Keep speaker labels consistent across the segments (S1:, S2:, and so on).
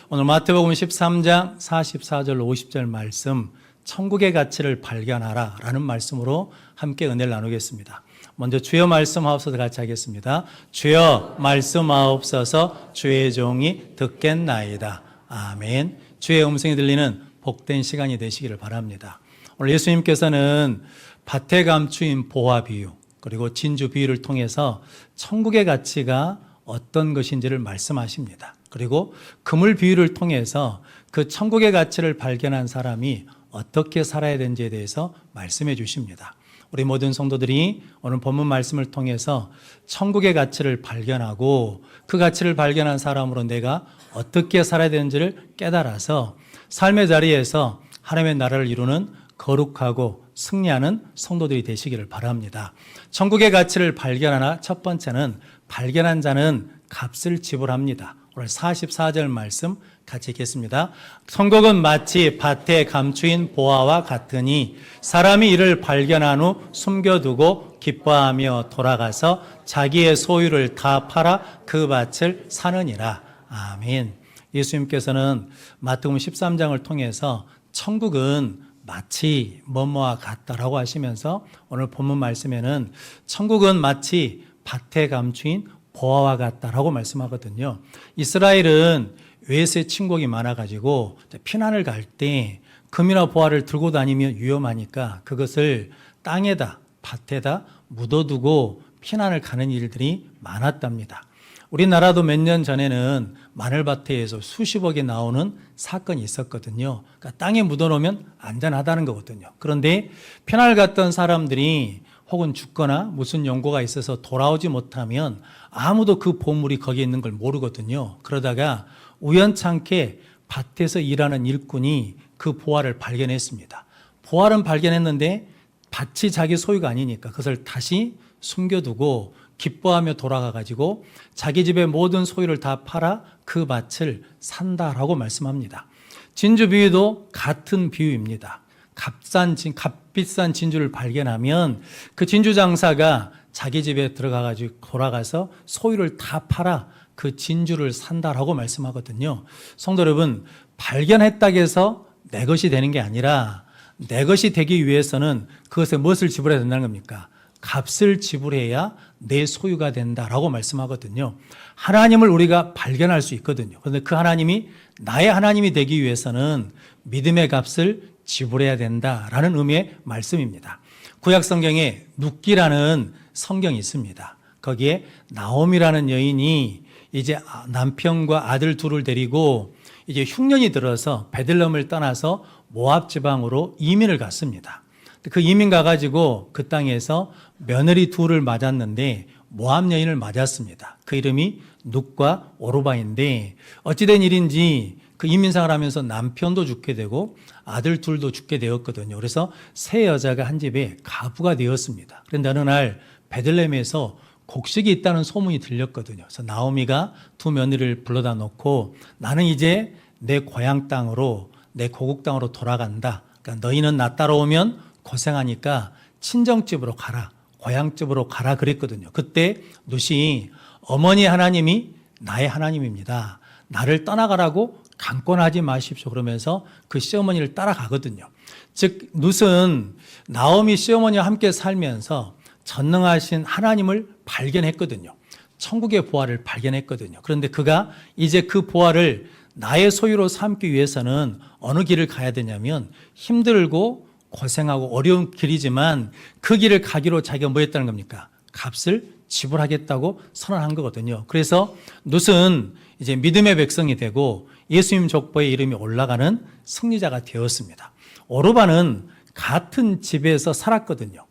S1: 오늘 마태복음 13장 44절 50절 말씀, 천국의 가치를 발견하라 라는 말씀으로 함께 은혜를 나누겠습니다. 먼저 주여 말씀하옵소서 같이 하겠습니다. 주여 말씀하옵소서, 주의 종이 듣겠나이다. 아멘. 주의 음성이 들리는 복된 시간이 되시기를 바랍니다. 오늘 예수님께서는 밭에 감추인 보화 비유, 그리고 진주 비유를 통해서 천국의 가치가 어떤 것인지를 말씀하십니다. 그리고 그물 비유를 통해서 그 천국의 가치를 발견한 사람이 어떻게 살아야 되는지에 대해서 말씀해 주십니다. 우리 모든 성도들이 오늘 본문 말씀을 통해서 천국의 가치를 발견하고 그 가치를 발견한 사람으로 내가 어떻게 살아야 되는지를 깨달아서 삶의 자리에서 하나님의 나라를 이루는 거룩하고 승리하는 성도들이 되시기를 바랍니다. 천국의 가치를 발견하나 첫 번째는 발견한 자는 값을 지불합니다. 오늘 44절 말씀 같이 읽겠습니다. 천국은 마치 밭에 감추인 보화와 같으니 사람이 이를 발견한 후 숨겨두고 기뻐하며 돌아가서 자기의 소유를 다 팔아 그 밭을 사느니라. 아멘. 예수님께서는 마태복음 13장을 통해서 천국은 마치 뭐뭐와 같다라고 하시면서 오늘 본문 말씀에는 천국은 마치 밭에 감추인 보화와 같다라고 말씀하거든요. 이스라엘은 외세 침공이 많아가지고 피난을 갈 때 금이나 보화를 들고 다니면 위험하니까 그것을 땅에다 밭에다 묻어두고 피난을 가는 일들이 많았답니다. 우리나라도 몇 년 전에는 마늘밭에서 수십억이 나오는 사건이 있었거든요. 그러니까 땅에 묻어놓으면 안전하다는 거거든요. 그런데 피난을 갔던 사람들이 혹은 죽거나 무슨 연고가 있어서 돌아오지 못하면 아무도 그 보물이 거기에 있는 걸 모르거든요. 그러다가 우연찮게 밭에서 일하는 일꾼이 그 보화를 발견했습니다. 보화를 발견했는데 밭이 자기 소유가 아니니까 그것을 다시 숨겨두고 기뻐하며 돌아가가지고 자기 집의 모든 소유를 다 팔아 그 밭을 산다라고 말씀합니다. 진주 비유도 같은 비유입니다. 값비싼 진주를 발견하면 그 진주 장사가 자기 집에 들어가가지고 돌아가서 소유를 다 팔아 그 진주를 산다라고 말씀하거든요. 성도 여러분, 발견했다고 해서 내 것이 되는 게 아니라 내 것이 되기 위해서는 그것에 무엇을 지불해야 된다는 겁니까? 값을 지불해야 내 소유가 된다라고 말씀하거든요. 하나님을 우리가 발견할 수 있거든요. 그런데 그 하나님이 나의 하나님이 되기 위해서는 믿음의 값을 지불해야 된다라는 의미의 말씀입니다. 구약 성경에 룻기라는 성경이 있습니다. 거기에 나옴이라는 여인이 이제 남편과 아들 둘을 데리고 이제 흉년이 들어서 베들레헴을 떠나서 모압 지방으로 이민을 갔습니다. 그 이민 가가지고 그 땅에서 며느리 둘을 맞았는데 모압 여인을 맞았습니다. 그 이름이 룻과 오르바인데 어찌된 일인지 그 이민생활 하면서 남편도 죽게 되고 아들 둘도 죽게 되었거든요. 그래서 세 여자가 한 집에 가부가 되었습니다. 그런데 어느 날 베들레헴에서 곡식이 있다는 소문이 들렸거든요. 그래서 나오미가 두 며느리를 불러다 놓고 나는 이제 내 고향 땅으로 내 고국 땅으로 돌아간다. 그러니까 너희는 나 따라오면 고생하니까 친정집으로 가라. 고향집으로 가라 그랬거든요. 그때 룻이 어머니 하나님이 나의 하나님입니다. 나를 떠나가라고 강권하지 마십시오. 그러면서 그 시어머니를 따라가거든요. 즉 룻은 나오미 시어머니와 함께 살면서 전능하신 하나님을 발견했거든요. 천국의 보화를 발견했거든요. 그런데 그가 이제 그 보화를 나의 소유로 삼기 위해서는 어느 길을 가야 되냐면 힘들고 고생하고 어려운 길이지만 그 길을 가기로 자기가 뭐 했다는 겁니까? 값을 지불하겠다고 선언한 거거든요. 그래서 룻은 이제 믿음의 백성이 되고 예수님 족보의 이름이 올라가는 승리자가 되었습니다. 오르바는 같은 집에서 살았거든요.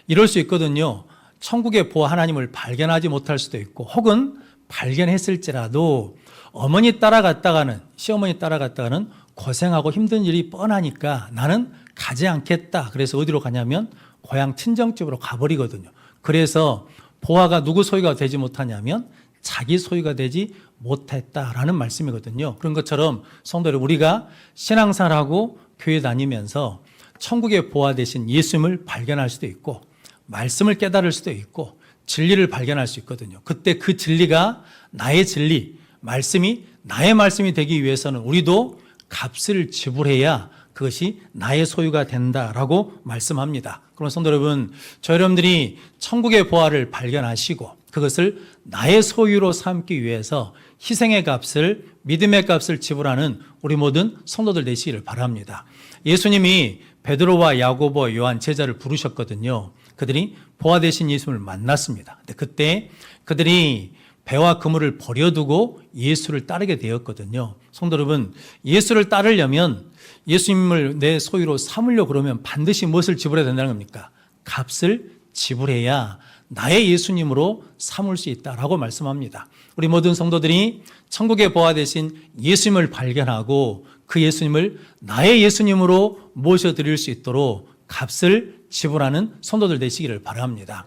S1: 이럴 수 있거든요. 천국의 보화 하나님을 발견하지 못할 수도 있고 혹은 발견했을지라도 어머니 따라갔다가는 시어머니 따라갔다가는 고생하고 힘든 일이 뻔하니까 나는 가지 않겠다. 그래서 어디로 가냐면 고향 친정집으로 가버리거든요. 그래서 보화가 누구 소유가 되지 못하냐면 자기 소유가 되지 못했다라는 말씀이거든요. 그런 것처럼 성도 여러분, 우리가 신앙생활하고 교회 다니면서 천국의 보화 되신 예수님을 발견할 수도 있고 말씀을 깨달을 수도 있고 진리를 발견할 수 있거든요. 그때 그 진리가 나의 진리, 말씀이 나의 말씀이 되기 위해서는 우리도 값을 지불해야 그것이 나의 소유가 된다라고 말씀합니다. 그럼 성도 여러분, 저 여러분들이 천국의 보화를 발견하시고 그것을 나의 소유로 삼기 위해서 희생의 값을, 믿음의 값을 지불하는 우리 모든 성도들 되시기를 바랍니다. 예수님이 베드로와 야고보, 요한 제자를 부르셨거든요. 그들이 보화 되신 예수님을 만났습니다. 근데 그때 그들이 배와 그물을 버려두고 예수를 따르게 되었거든요. 성도 여러분, 예수를 따르려면 예수님을 내 소유로 삼으려고 그러면 반드시 무엇을 지불해야 된다는 겁니까? 값을 지불해야 나의 예수님으로 삼을 수 있다라고 말씀합니다. 우리 모든 성도들이 천국의 보화 되신 예수님을 발견하고 그 예수님을 나의 예수님으로 모셔드릴 수 있도록 값을 지불하는 성도들 되시기를 바랍니다.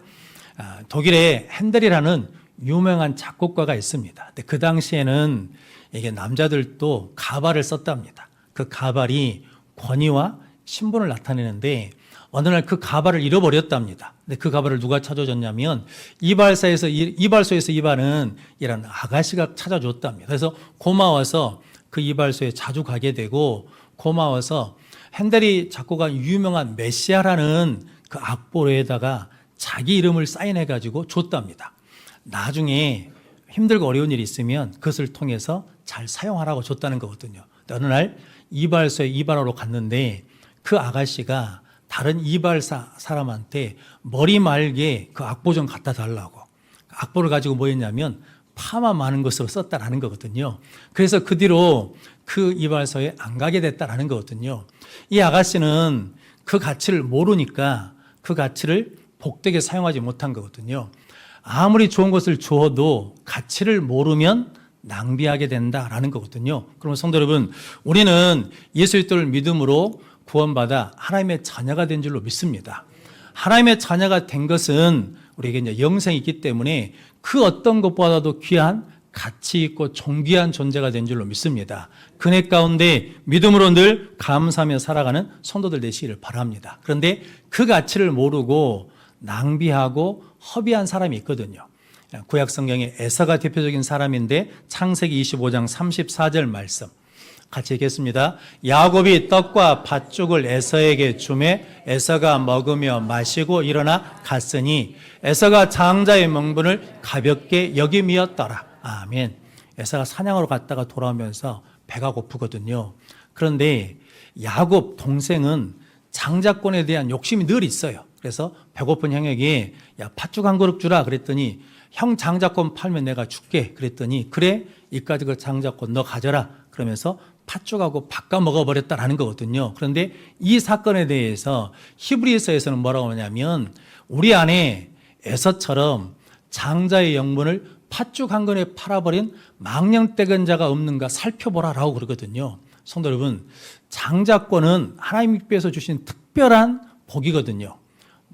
S1: 독일에 핸델이라는 유명한 작곡가가 있습니다. 근데 그 당시에는 이게 남자들도 가발을 썼답니다. 그 가발이 권위와 신분을 나타내는데 어느 날 그 가발을 잃어버렸답니다. 근데 그 가발을 누가 찾아줬냐면 이발소에서 일하는 아가씨가 찾아줬답니다. 그래서 고마워서 그 이발소에 자주 가게 되고 고마워서 핸델이 작곡한 유명한 메시아라는 그 악보에다가 자기 이름을 사인해가지고 줬답니다. 나중에 힘들고 어려운 일이 있으면 그것을 통해서 잘 사용하라고 줬다는 거거든요. 어느 날 이발소에 이발하러 갔는데 그 아가씨가 다른 이발사 사람한테 머리 말게 그 악보 좀 갖다 달라고. 악보를 가지고 뭐 했냐면 파마 많은 것으로 썼다라는 거거든요. 그래서 그 뒤로 그 이발소에 안 가게 됐다라는 거거든요. 이 아가씨는 그 가치를 모르니까 그 가치를 복되게 사용하지 못한 거거든요. 아무리 좋은 것을 주어도 가치를 모르면 낭비하게 된다라는 거거든요. 그러면 성도 여러분, 우리는 예수 그리스도를 믿음으로 구원받아 하나님의 자녀가 된 줄로 믿습니다. 하나님의 자녀가 된 것은 우리에게 이제 영생이 있기 때문에 그 어떤 것보다도 귀한 가치 있고 존귀한 존재가 된 줄로 믿습니다. 그네 가운데 믿음으로 늘 감사하며 살아가는 성도들 되시기를 바랍니다. 그런데 그 가치를 모르고 낭비하고 허비한 사람이 있거든요. 구약 성경에 에서가 대표적인 사람인데 창세기 25장 34절 말씀 같이 읽겠습니다. 야곱이 떡과 팥죽을 에서에게 주매 에서가 먹으며 마시고 일어나 갔으니 에서가 장자의 명분을 가볍게 여김이었더라. 아멘. 에서가 사냥하러 갔다가 돌아오면서 배가 고프거든요. 그런데 야곱 동생은 장자권에 대한 욕심이 늘 있어요. 그래서 배고픈 형에게 야 팥죽 한 그릇 주라 그랬더니 형 장자권 팔면 내가 줄게 그랬더니 그래 이까지 그 장자권 너 가져라 그러면서 팥죽하고 바꿔 먹어버렸다라는 거거든요. 그런데 이 사건에 대해서 히브리서에서는 뭐라고 하냐면 우리 안에 에서처럼 장자의 영분을 팥죽 한 근에 팔아버린 망령떼근 자가 없는가 살펴보라라고 그러거든요. 성도 여러분, 장자권은 하나님께서 주신 특별한 복이거든요.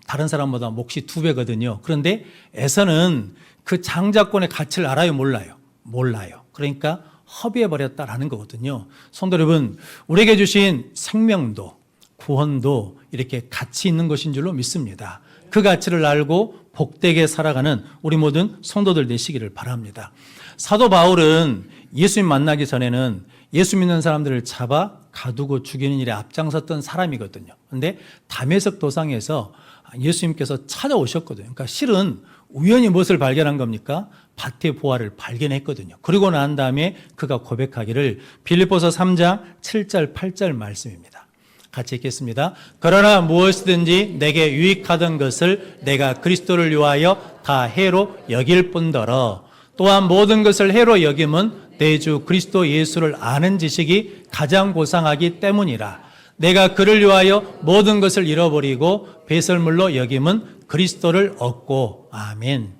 S1: 다른 사람보다 몫이 2배거든요. 그런데 에서는 그 장자권의 가치를 알아요, 몰라요? 몰라요. 그러니까 허비해버렸다라는 거거든요. 성도 여러분, 우리에게 주신 생명도 구원도 이렇게 가치 있는 것인 줄로 믿습니다. 그 가치를 알고 복되게 살아가는 우리 모든 성도들 되시기를 바랍니다. 사도 바울은 예수님 만나기 전에는 예수 믿는 사람들을 잡아 가두고 죽이는 일에 앞장섰던 사람이거든요. 그런데 다메섹 도상에서 예수님께서 찾아오셨거든요. 그러니까 실은 우연히 무엇을 발견한 겁니까? 밭의 보화를 발견했거든요. 그리고 난 다음에 그가 고백하기를 빌립보서 3장 7절 8절 말씀입니다. 같이 읽겠습니다. 그러나 무엇이든지 내게 유익하던 것을 내가 그리스도를 위하여 다 해로 여길 뿐더러 또한 모든 것을 해로 여김은 내 주 그리스도 예수를 아는 지식이 가장 고상하기 때문이라. 내가 그를 위하여 모든 것을 잃어버리고 배설물로 여김은 그리스도를 얻고. 아멘.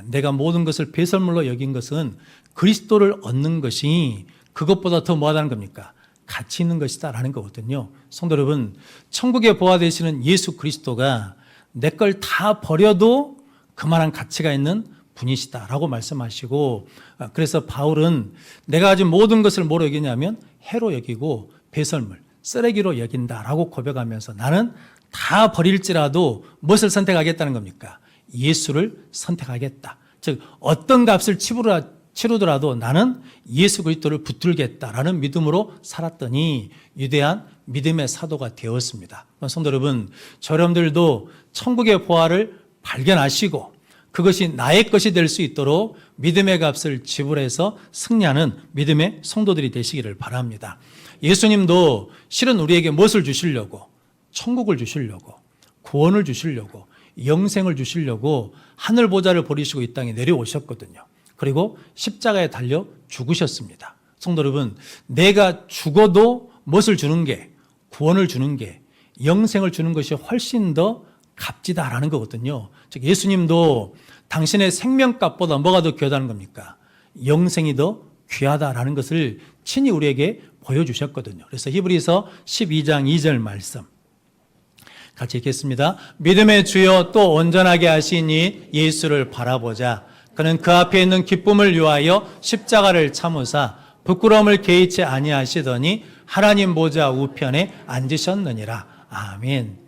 S1: 내가 모든 것을 배설물로 여긴 것은 그리스도를 얻는 것이 그것보다 더 뭐하다는 겁니까? 가치 있는 것이다라는 거거든요. 성도 여러분, 천국에 보화 되시는 예수 그리스도가 내 걸 다 버려도 그만한 가치가 있는 분이시다라고 말씀하시고, 그래서 바울은 내가 가진 모든 것을 뭐로 여기냐면 해로 여기고 배설물, 쓰레기로 여긴다라고 고백하면서 나는 다 버릴지라도 무엇을 선택하겠다는 겁니까? 예수를 선택하겠다. 즉 어떤 값을 치르더라도 나는 예수 그리스도를 붙들겠다라는 믿음으로 살았더니 위대한 믿음의 사도가 되었습니다. 성도 여러분, 여러분들도 천국의 보화를 발견하시고 그것이 나의 것이 될 수 있도록 믿음의 값을 지불해서 승리하는 믿음의 성도들이 되시기를 바랍니다. 예수님도 실은 우리에게 무엇을 주시려고? 천국을 주시려고, 구원을 주시려고, 영생을 주시려고 하늘 보좌를 버리시고 이 땅에 내려오셨거든요. 그리고 십자가에 달려 죽으셨습니다. 성도 여러분, 내가 죽어도 무엇을 주는 게, 구원을 주는 게, 영생을 주는 것이 훨씬 더 값지다라는 거거든요. 즉 예수님도 당신의 생명값보다 뭐가 더 귀하다는 겁니까? 영생이 더 귀하다라는 것을 친히 우리에게 보여주셨거든요. 그래서 히브리서 12장 2절 말씀 같이 읽겠습니다. 믿음의 주여 또 온전하게 하시니 예수를 바라보자. 그는 그 앞에 있는 기쁨을 위하여 십자가를 참으사 부끄러움을 개의치 아니하시더니 하나님 보좌 우편에 앉으셨느니라. 아멘.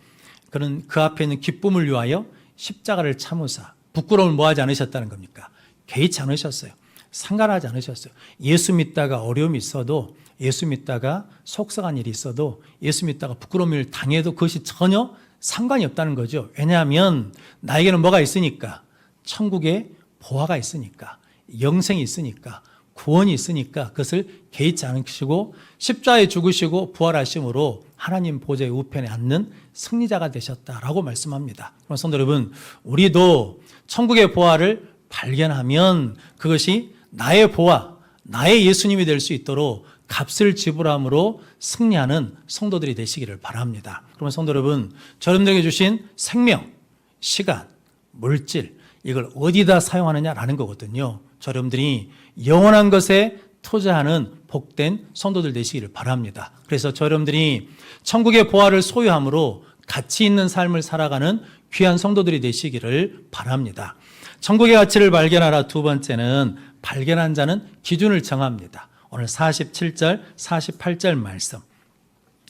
S1: 그는 그 앞에 있는 기쁨을 위하여 십자가를 참으사 부끄러움을 뭐하지 않으셨다는 겁니까? 개의치 않으셨어요. 상관하지 않으셨어요. 예수 믿다가 어려움이 있어도, 예수 믿다가 속상한 일이 있어도, 예수 믿다가 부끄러움을 당해도 그것이 전혀 상관이 없다는 거죠. 왜냐하면 나에게는 뭐가 있으니까? 천국에 보화가 있으니까, 영생이 있으니까, 구원이 있으니까 그것을 개의치 않으시고 십자가에 죽으시고 부활하심으로 하나님 보좌의 우편에 앉는 승리자가 되셨다라고 말씀합니다. 그럼 성도 여러분, 우리도 천국의 보화를 발견하면 그것이 나의 보화, 나의 예수님이 될 수 있도록 값을 지불함으로 승리하는 성도들이 되시기를 바랍니다. 그러면 성도 여러분, 여러분들에게 주신 생명, 시간, 물질, 이걸 어디다 사용하느냐라는 거거든요. 여러분들이 영원한 것에 투자하는 복된 성도들 되시기를 바랍니다. 그래서 여러분들이 천국의 보화를 소유함으로 가치 있는 삶을 살아가는 귀한 성도들이 되시기를 바랍니다. 천국의 가치를 발견하라. 두 번째는 발견한 자는 기준을 정합니다. 오늘 47절, 48절 말씀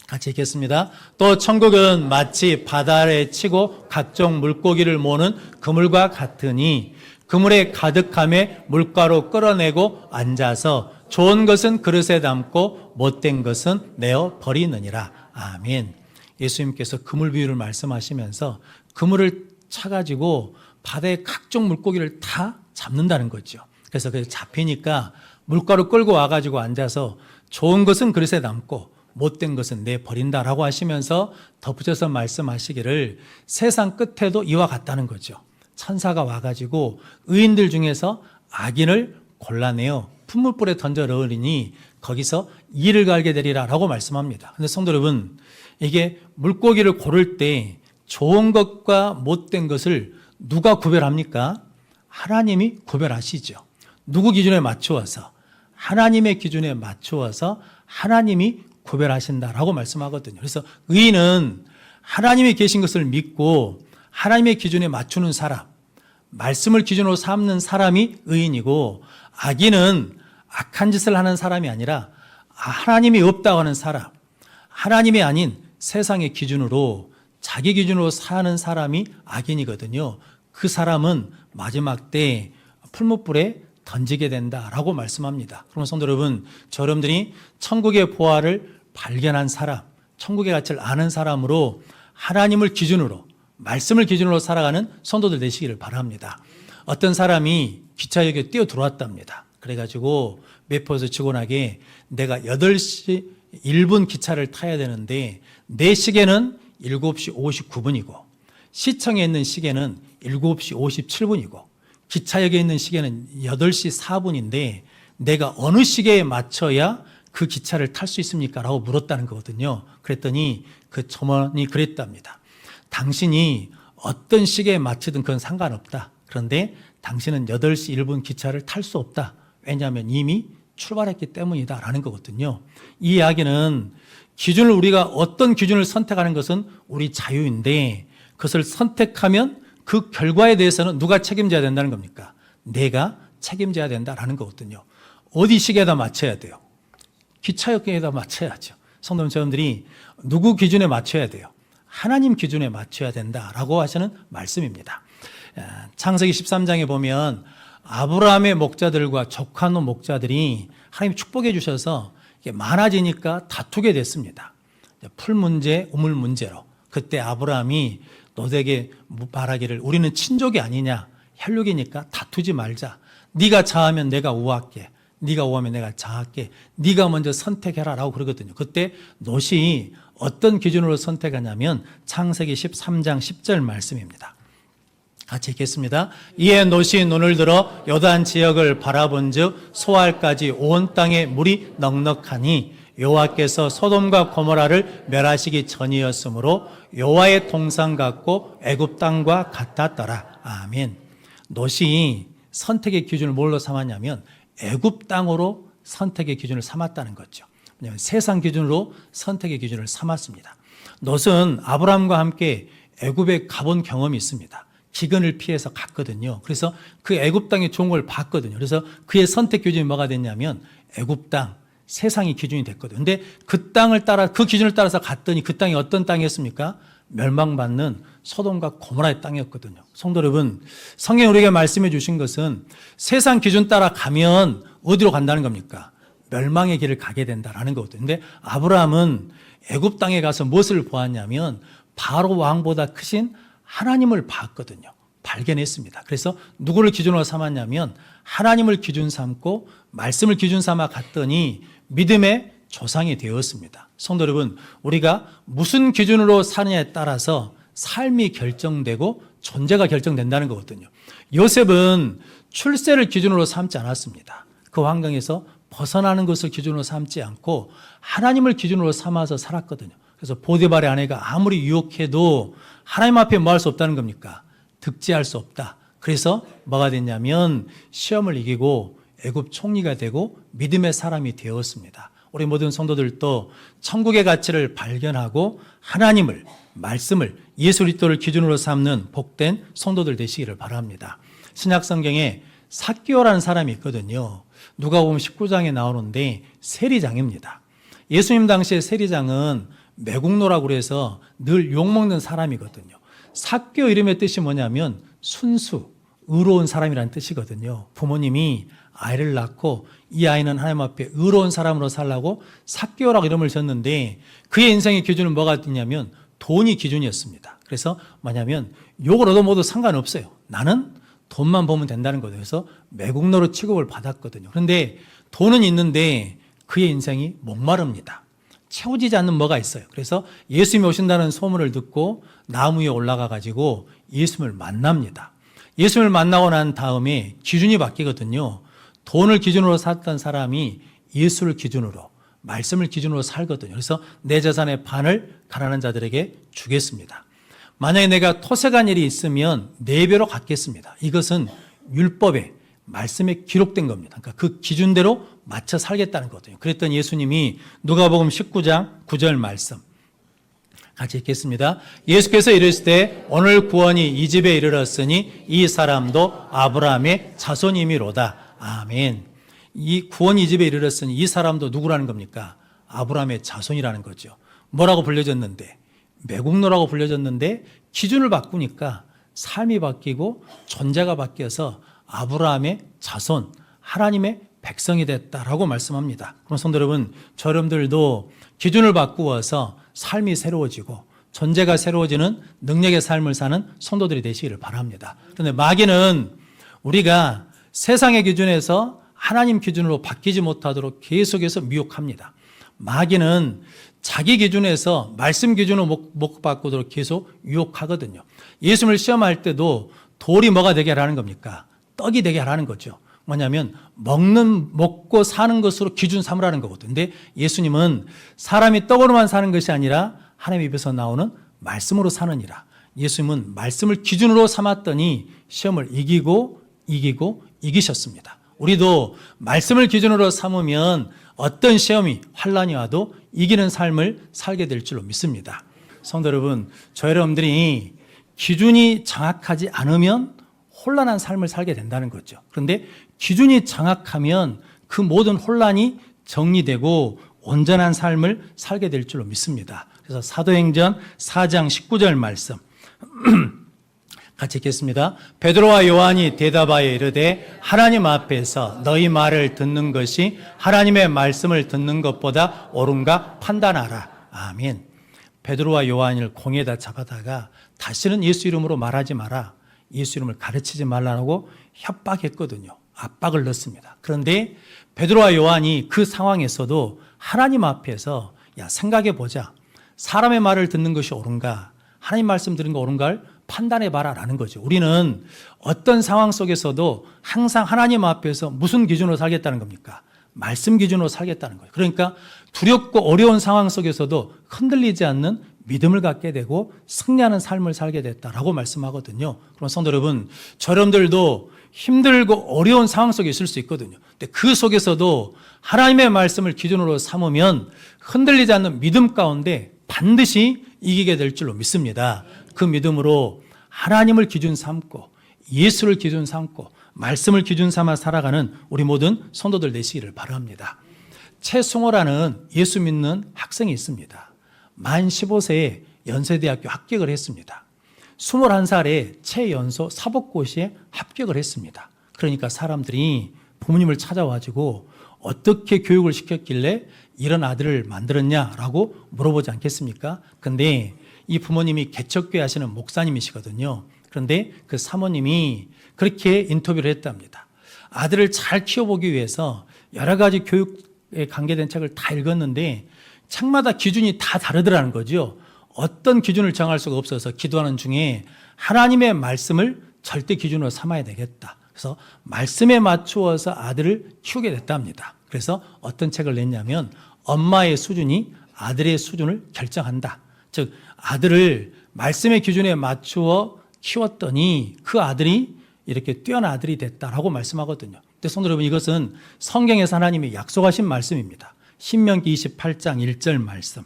S1: 같이 읽겠습니다. 또 천국은 마치 바다 아래에 치고 각종 물고기를 모으는 그물과 같으니 그물에 가득함에 물가로 끌어내고 앉아서 좋은 것은 그릇에 담고 못된 것은 내어 버리느니라. 아멘. 예수님께서 그물 비유를 말씀하시면서 그물을 차가지고 바다의 각종 물고기를 다 잡는다는 거죠. 그래서 그 잡히니까 물가로 끌고 와가지고 앉아서 좋은 것은 그릇에 담고 못된 것은 내버린다라고 하시면서 덧붙여서 말씀하시기를 세상 끝에도 이와 같다는 거죠. 천사가 와가지고 의인들 중에서 악인을 골라내어 풀무불에 던져 넣으리니 거기서 이를 갈게 되리라라고 말씀합니다. 그런데 성도 여러분, 이게 물고기를 고를 때 좋은 것과 못된 것을 누가 구별합니까? 하나님이 구별하시죠. 누구 기준에 맞추어서? 하나님의 기준에 맞추어서 하나님이 구별하신다라고 말씀하거든요. 그래서 의인은 하나님이 계신 것을 믿고 하나님의 기준에 맞추는 사람, 말씀을 기준으로 삼는 사람이 의인이고, 악인은 악한 짓을 하는 사람이 아니라 하나님이 없다고 하는 사람, 하나님이 아닌 세상의 기준으로 자기 기준으로 사는 사람이 악인이거든요. 그 사람은 마지막 때 풀무불에 던지게 된다라고 말씀합니다. 그러면 성도 여러분, 여러분들이 천국의 보화를 발견한 사람, 천국의 가치를 아는 사람으로 하나님을 기준으로, 말씀을 기준으로 살아가는 성도들 되시기를 바랍니다. 어떤 사람이 기차역에 뛰어 들어왔답니다. 그래가지고 매포에서 직원에게 내가 8시 1분 기차를 타야 되는데 내 시계는 7시 59분이고 시청에 있는 시계는 7시 57분이고 기차역에 있는 시계는 8시 4분인데 내가 어느 시계에 맞춰야 그 기차를 탈 수 있습니까? 라고 물었다는 거거든요. 그랬더니 그 점원이 그랬답니다. 당신이 어떤 시계에 맞추든 그건 상관없다. 그런데 당신은 8시 1분 기차를 탈 수 없다. 왜냐하면 이미 출발했기 때문이다 라는 거거든요. 이 이야기는 기준을, 우리가 어떤 기준을 선택하는 것은 우리 자유인데 그것을 선택하면 그 결과에 대해서는 누가 책임져야 된다는 겁니까? 내가 책임져야 된다라는 거거든요. 어디 시계에다 맞춰야 돼요? 기차역에다 맞춰야죠. 성도 여러분들이 누구 기준에 맞춰야 돼요? 하나님 기준에 맞춰야 된다라고 하시는 말씀입니다. 창세기 13장에 보면 아브라함의 목자들과 족하노 목자들이 하나님 축복해 주셔서 이게 많아지니까 다투게 됐습니다. 풀 문제, 우물 문제로. 그때 아브라함이 너에게 말하기를 우리는 친족이 아니냐, 혈육이니까 다투지 말자. 네가 자하면 내가 우할게. 네가 우하면 내가 자할게. 네가 먼저 선택해라 라고 그러거든요. 그때 롯이 어떤 기준으로 선택하냐면 창세기 13장 10절 말씀입니다. 같이 읽겠습니다. 이에 롯이 눈을 들어 요단 지역을 바라본즉 소알까지 온 땅에 물이 넉넉하니 여호와께서 소돔과 고모라를 멸하시기 전이었으므로 여호와의 동산 같고 애굽 땅과 같았더라. 아멘. 롯이 선택의 기준을 뭘로 삼았냐면 애굽 땅으로 선택의 기준을 삼았다는 거죠. 왜냐하면 세상 기준으로 선택의 기준을 삼았습니다. 롯은 아브라함과 함께 애굽에 가본 경험이 있습니다. 기근을 피해서 갔거든요. 그래서 그 애굽 땅의 좋은 걸 봤거든요. 그래서 그의 선택 기준이 뭐가 됐냐면 애굽 땅, 세상이 기준이 됐거든요. 근데 그 땅을 따라, 그 기준을 따라서 갔더니 그 땅이 어떤 땅이었습니까? 멸망받는 소돔과 고모라의 땅이었거든요. 성도 여러분, 성경이 우리에게 말씀해 주신 것은 세상 기준 따라 가면 어디로 간다는 겁니까? 멸망의 길을 가게 된다라는 거거든요. 근데 아브라함은 애굽 땅에 가서 무엇을 보았냐면 바로 왕보다 크신 하나님을 봤거든요. 발견했습니다. 그래서 누구를 기준으로 삼았냐면 하나님을 기준 삼고 말씀을 기준 삼아 갔더니 믿음의 조상이 되었습니다. 성도 여러분, 우리가 무슨 기준으로 사느냐에 따라서 삶이 결정되고 존재가 결정된다는 거거든요. 요셉은 출세를 기준으로 삼지 않았습니다. 그 환경에서 벗어나는 것을 기준으로 삼지 않고 하나님을 기준으로 삼아서 살았거든요. 그래서 보디발의 아내가 아무리 유혹해도 하나님 앞에 뭐 할 수 없다는 겁니까? 득지할 수 없다. 그래서 뭐가 됐냐면 시험을 이기고 애굽 총리가 되고 믿음의 사람이 되었습니다. 우리 모든 성도들도 천국의 가치를 발견하고 하나님을, 말씀을, 예수 그리스도를 기준으로 삼는 복된 성도들 되시기를 바랍니다. 신약 성경에 삭개오라는 사람이 있거든요. 누가복음 19장에 나오는데 세리장입니다. 예수님 당시에 세리장은 매국노라고 해서 늘 욕먹는 사람이거든요. 삭개오 이름의 뜻이 뭐냐면 순수, 의로운 사람이라는 뜻이거든요. 부모님이 아이를 낳고 이 아이는 하나님 앞에 의로운 사람으로 살라고 삭개오라고 이름을 졌는데 그의 인생의 기준은 뭐가 있냐면 돈이 기준이었습니다. 그래서 뭐냐면 욕을 얻어먹어도 상관없어요. 나는 돈만 보면 된다는 거예요. 그래서 매국노로 취급을 받았거든요. 그런데 돈은 있는데 그의 인생이 목마릅니다. 채워지지 않는 뭐가 있어요. 그래서 예수님이 오신다는 소문을 듣고 나무 위에 올라가 가지고 예수님을 만납니다. 예수님을 만나고 난 다음에 기준이 바뀌거든요. 돈을 기준으로 샀던 사람이 예수를 기준으로, 말씀을 기준으로 살거든요. 그래서 내 재산의 반을 가난한 자들에게 주겠습니다. 만약에 내가 토색한 일이 있으면 4배로 갚겠습니다. 이것은 율법에, 말씀에 기록된 겁니다. 그러니까 그 기준대로 맞춰 살겠다는 거거든요. 그랬더니 예수님이 누가복음 19장 9절 말씀 같이 읽겠습니다. 예수께서 이르시되 오늘 구원이 이 집에 이르렀으니 이 사람도 아브라함의 자손이미로다. 아멘. 이 구원이 이 집에 이르렀으니 이 사람도 누구라는 겁니까? 아브라함의 자손이라는 거죠. 뭐라고 불려졌는데? 매국노라고 불려졌는데 기준을 바꾸니까 삶이 바뀌고 존재가 바뀌어서 아브라함의 자손, 하나님의 백성이 됐다라고 말씀합니다. 그럼 성도 여러분, 저 여러분들도 기준을 바꾸어서 삶이 새로워지고 존재가 새로워지는 능력의 삶을 사는 성도들이 되시기를 바랍니다. 그런데 마귀는 우리가 세상의 기준에서 하나님 기준으로 바뀌지 못하도록 계속해서 미혹합니다. 마귀는 자기 기준에서 말씀 기준으로 못 바꾸도록 계속 유혹하거든요. 예수님을 시험할 때도 돌이 뭐가 되게 하라는 겁니까? 떡이 되게 하라는 거죠. 뭐냐면 먹고 사는 것으로 기준 삼으라는 거거든요. 근데 예수님은 사람이 떡으로만 사는 것이 아니라 하나님 입에서 나오는 말씀으로 사느니라. 예수님은 말씀을 기준으로 삼았더니 시험을 이기셨습니다. 우리도 말씀을 기준으로 삼으면 어떤 시험이 환난이 와도 이기는 삶을 살게 될 줄로 믿습니다. 성도 여러분, 저 여러분들이 기준이 정확하지 않으면 혼란한 삶을 살게 된다는 거죠. 그런데 기준이 정확하면 그 모든 혼란이 정리되고 온전한 삶을 살게 될 줄로 믿습니다. 그래서 사도행전 4장 19절 말씀 같이 읽겠습니다. 베드로와 요한이 대답하여 이르되 하나님 앞에서 너희 말을 듣는 것이 하나님의 말씀을 듣는 것보다 옳은가 판단하라. 아멘. 베드로와 요한을 공에다 잡아다가 다시는 예수 이름으로 말하지 마라, 예수 이름을 가르치지 말라고 협박했거든요. 압박을 넣습니다. 그런데 베드로와 요한이 그 상황에서도 하나님 앞에서 야, 생각해 보자. 사람의 말을 듣는 것이 옳은가, 하나님 말씀 들은 거 옳은가를 판단해봐라 라는 거죠. 우리는 어떤 상황 속에서도 항상 하나님 앞에서 무슨 기준으로 살겠다는 겁니까? 말씀 기준으로 살겠다는 거예요. 그러니까 두렵고 어려운 상황 속에서도 흔들리지 않는 믿음을 갖게 되고 승리하는 삶을 살게 됐다라고 말씀하거든요. 그럼 성도 여러분, 여러분들도 힘들고 어려운 상황 속에 있을 수 있거든요. 근데 그 속에서도 하나님의 말씀을 기준으로 삼으면 흔들리지 않는 믿음 가운데 반드시 이기게 될 줄로 믿습니다. 그 믿음으로 하나님을 기준 삼고 예수를 기준 삼고 말씀을 기준 삼아 살아가는 우리 모든 성도들 되시기를 바랍니다. 최승호라는 예수 믿는 학생이 있습니다. 만 15세에 연세대학교 합격을 했습니다. 21살에 최연소 사법고시에 합격을 했습니다. 그러니까 사람들이 부모님을 찾아와가지고 어떻게 교육을 시켰길래 이런 아들을 만들었냐라고 물어보지 않겠습니까? 근데 이 부모님이 개척교회 하시는 목사님이시거든요. 그런데 그 사모님이 그렇게 인터뷰를 했답니다. 아들을 잘 키워보기 위해서 여러 가지 교육에 관계된 책을 다 읽었는데 책마다 기준이 다 다르더라는 거죠. 어떤 기준을 정할 수가 없어서 기도하는 중에 하나님의 말씀을 절대 기준으로 삼아야 되겠다. 그래서 말씀에 맞추어서 아들을 키우게 됐답니다. 그래서 어떤 책을 냈냐면 엄마의 수준이 아들의 수준을 결정한다. 즉 아들을 말씀의 기준에 맞추어 키웠더니 그 아들이 이렇게 뛰어난 아들이 됐다라고 말씀하거든요. 근데 성도 여러분, 이것은 성경에서 하나님이 약속하신 말씀입니다. 신명기 28장 1절 말씀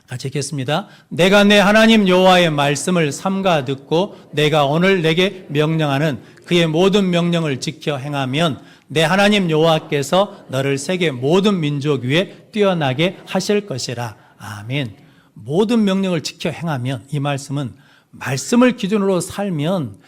S1: 같이 읽겠습니다. 내가 내 하나님 여호와의 말씀을 삼가 듣고 내가 오늘 내게 명령하는 그의 모든 명령을 지켜 행하면 내 하나님 여호와께서 너를 세계 모든 민족 위에 뛰어나게 하실 것이라. 아멘. 모든 명령을 지켜 행하면, 이 말씀은 말씀을 기준으로 살면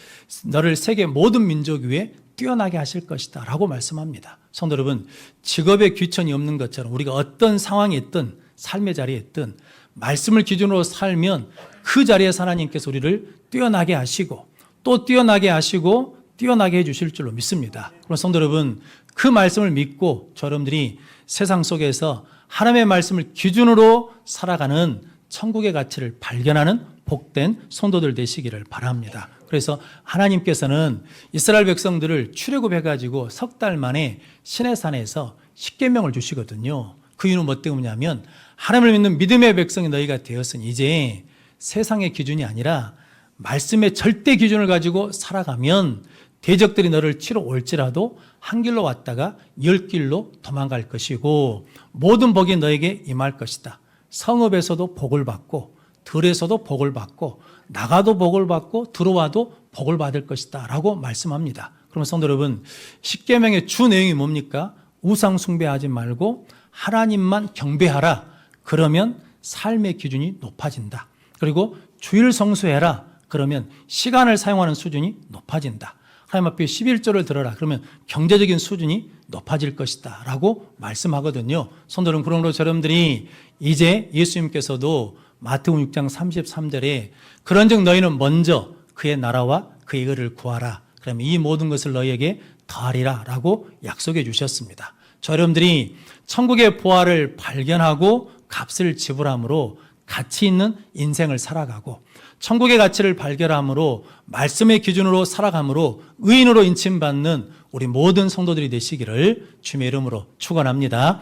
S1: 너를 세계 모든 민족 위에 뛰어나게 하실 것이다 라고 말씀합니다. 성도 여러분, 직업에 귀천이 없는 것처럼 우리가 어떤 상황에 있든 삶의 자리에 있든 말씀을 기준으로 살면 그 자리에서 하나님께서 우리를 뛰어나게 하시고 또 뛰어나게 하시고 뛰어나게 해주실 줄로 믿습니다. 그럼 성도 여러분, 그 말씀을 믿고 여러분들이 세상 속에서 하나님의 말씀을 기준으로 살아가는 천국의 가치를 발견하는 복된 성도들 되시기를 바랍니다. 그래서 하나님께서는 이스라엘 백성들을 출애굽해가지고 석 달 만에 시내산에서 십계명을 주시거든요. 그 이유는 뭐 때문이냐면 하나님을 믿는 믿음의 백성이 너희가 되었으니 이제 세상의 기준이 아니라 말씀의 절대 기준을 가지고 살아가면 대적들이 너를 치러 올지라도 한 길로 왔다가 10길로 도망갈 것이고 모든 복이 너에게 임할 것이다. 성읍에서도 복을 받고 들에서도 복을 받고 나가도 복을 받고 들어와도 복을 받을 것이다 라고 말씀합니다. 그러면 성도 여러분, 십계명의 주 내용이 뭡니까? 우상 숭배하지 말고 하나님만 경배하라. 그러면 삶의 기준이 높아진다. 그리고 주일 성수해라. 그러면 시간을 사용하는 수준이 높아진다. 하나님 앞에 11조를 들어라. 그러면 경제적인 수준이 높아질 것이다 라고 말씀하거든요. 성도 여러분, 그러므로 여러분들이 이제 예수님께서도 마태복음 6장 33절에 그런즉 너희는 먼저 그의 나라와 그의 의를 구하라. 그러면 이 모든 것을 너희에게 더하리라 라고 약속해 주셨습니다. 여러분들이 천국의 보화를 발견하고 값을 지불함으로 가치 있는 인생을 살아가고 천국의 가치를 발견함으로 말씀의 기준으로 살아감으로 의인으로 인침받는 우리 모든 성도들이 되시기를 주님의 이름으로 축원합니다.